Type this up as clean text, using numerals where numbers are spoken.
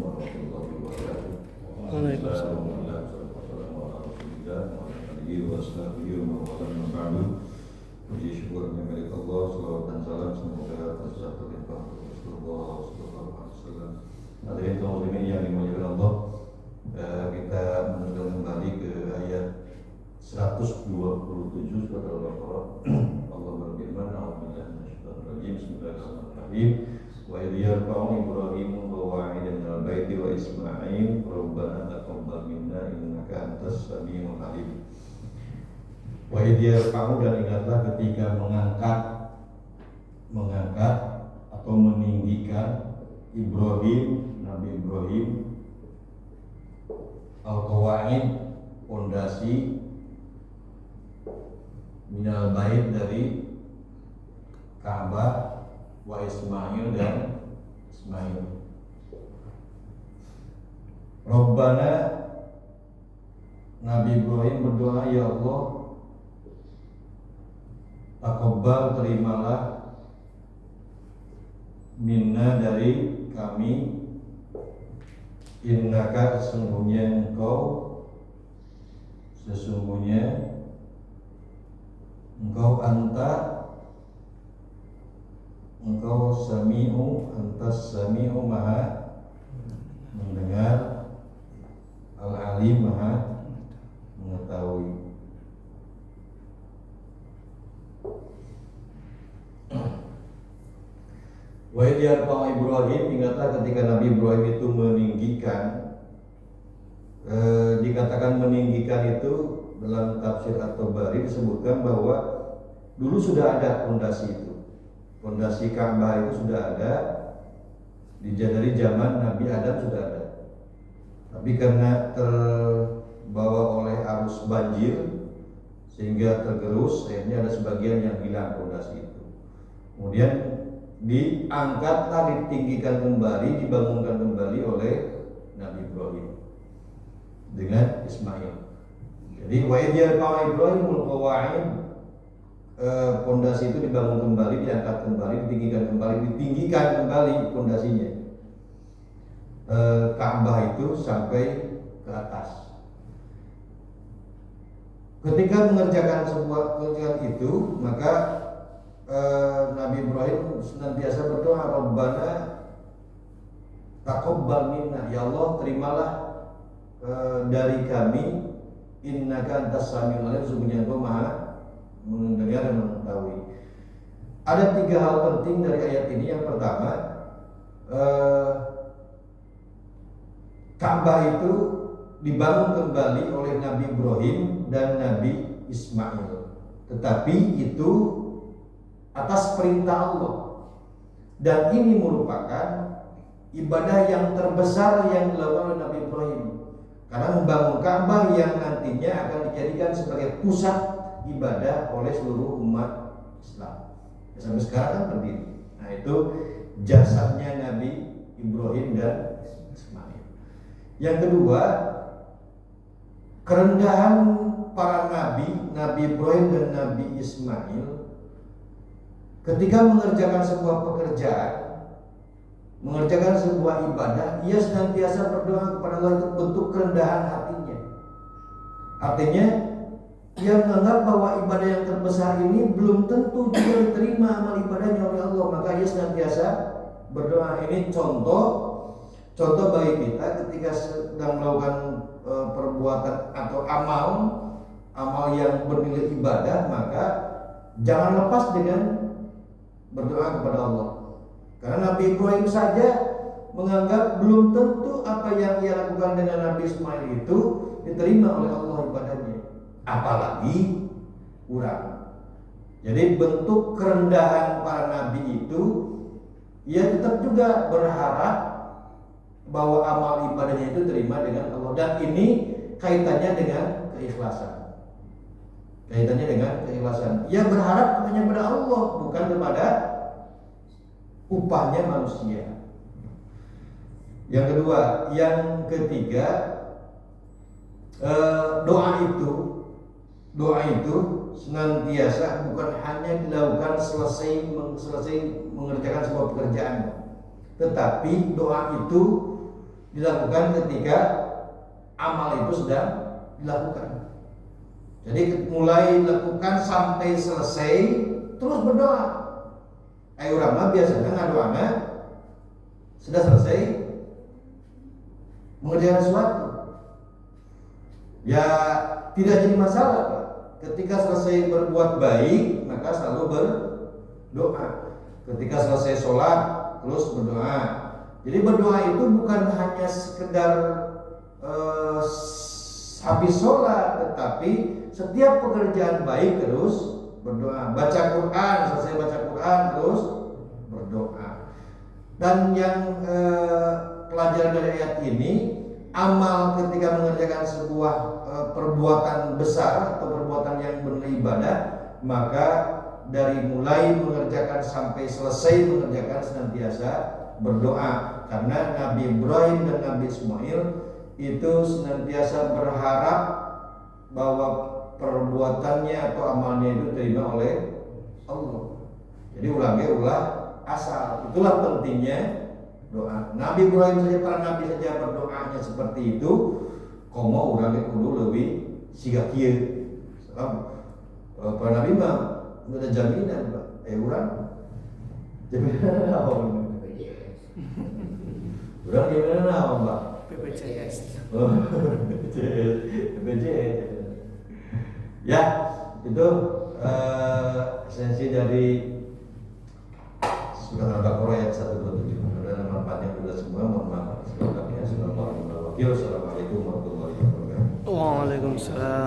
warahmatullahi wabarakatuh. Waalaikumsalam. Puji syukur milik Allah, salawat dan salam semoga tercurah terlimpah untuk Rasulullah sallallahu alaihi wasallam. Hadirin kaum muslimin yang dimuliakan Allah, kita meneruskan kembali ke ayat 127 surat Al-Baqarah. Allah berfirman, "A'udzubillahi minasyaitonir rajim. Bismillahirrahmanirrahim. Wa idh yarfa'u Ibrahimu qawa'ida minal baiti wa Ismail rabbana taqabbal minna innaka antas samiul alim." Wa idh yarfa'u, dan ingatlah ketika mengangkat atau meninggikan Ibrahim, Nabi Ibrahim, al-qawa'id, pondasi, minal bait, dari Ka'bah, wa Ismail, dan Ismail. Rabbana, Nabi Ibrahim berdoa, ya Allah, taqabbal, terimalah, minna, dari kami, innaka, sesungguhnya engkau antas sami'u, maha mendengar, al-alim, maha mengetahui. Wa idh yarfa'u Ibrahim, ingatlah ketika Nabi Ibrahim itu meninggikan. Dikatakan meninggikan itu dalam tafsir At-Tabari disebutkan bahwa dulu sudah ada fondasi itu. Fondasi Ka'bah itu sudah ada dari zaman Nabi Adam sudah ada. Tapi karena terbawa oleh arus banjir sehingga tergerus, akhirnya ada sebagian yang hilang fondasi itu. Kemudian diangkatlah, ditinggikan kembali, dibangunkan kembali oleh Nabi Ibrahim dengan Ismail. Jadi wa idh yarfa'u Ibrahimul qawa'id, pondasi itu dibangun kembali, diangkat kembali, ditinggikan kembali pondasinya. Ka'bah itu sampai ke atas. Ketika mengerjakan sebuah pekerjaan itu, maka Nabi Ibrahim senantiasa berdoa, Rabbana taqabbal minna, ya Allah, terimalah dari kami, innaka antas samiul alim, sesungguhnya Engkau maha mendengar dan mengetahui. Ada 3 hal penting dari ayat ini. Yang pertama, Ka'bah itu dibangun kembali oleh Nabi Ibrahim dan Nabi Ismail, tetapi itu atas perintah Allah, dan ini merupakan ibadah yang terbesar yang dilakukan oleh Nabi Ibrahim, karena membangun Ka'bah yang nantinya akan dijadikan sebagai pusat ibadah oleh seluruh umat Islam. Sampai sekarang kan berdiri. Nah, itu jasadnya Nabi Ibrahim dan Ismail. Yang kedua, kerendahan para Nabi Ibrahim dan Nabi Ismail ketika mengerjakan sebuah pekerjaan, mengerjakan sebuah ibadah, ia senantiasa berdoa kepada Allah, itu bentuk kerendahan hatinya. Artinya, ia menganggap bahwa ibadah yang terbesar ini belum tentu juga diterima amal ibadahnya oleh Allah, maka ia senantiasa berdoa. Ini contoh bagi kita ketika sedang melakukan perbuatan atau amal yang bernilai ibadah, maka jangan lepas dengan berdoa kepada Allah. Karena Nabi Ibrahim saja menganggap belum tentu apa yang ia lakukan dengan Nabi Ismail itu diterima oleh Allah ibadahnya, apalagi kurang. Jadi bentuk kerendahan para nabi itu, ia tetap juga berharap bahwa amal ibadahnya itu terima dengan Allah, dan ini kaitannya dengan keikhlasan. Ia berharap hanya kepada Allah, bukan kepada upahnya manusia. Yang ketiga, doa itu senantiasa bukan hanya dilakukan selesai mengerjakan sebuah pekerjaan, tetapi doa itu dilakukan ketika amal itu sedang dilakukan. Jadi mulai lakukan sampai selesai terus berdoa. Ayo orang mah biasanya ngadoana sudah selesai mengerjakan sesuatu. Ya tidak jadi masalah Pak. Ketika selesai berbuat baik maka selalu berdoa. Ketika selesai sholat terus berdoa. Jadi berdoa itu bukan hanya sekedar habis sholat, tetapi setiap pekerjaan baik terus berdoa. Baca Quran, selesai baca Quran terus berdoa. Dan yang pelajaran dari ayat ini, amal ketika mengerjakan sebuah perbuatan besar atau perbuatan yang benar ibadah, maka dari mulai mengerjakan sampai selesai mengerjakan senantiasa berdoa. Karena Nabi Ibrahim dan Nabi Ismail itu senantiasa berharap bahwa perbuatannya atau amalnya itu diterima oleh Allah. Jadi ulah asal. Itulah pentingnya doa. Nabi Ibrahim saja, para nabi saja berdoanya seperti itu. Komo urangnya kudu lebih siga kieu. Para nabi mah ada jaminan, Pak. Urang jaminan naon? Urang jaminan naon, Pak? BPJS. Oh, BPJS. Ya, itu esensi dari Surah Al-Baqarah ayat 127. Mudah-mudahan manfaatnya kita semua. Mohon maaf. Assalamualaikum warahmatullahi wabarakatuh. Waalaikumsalam.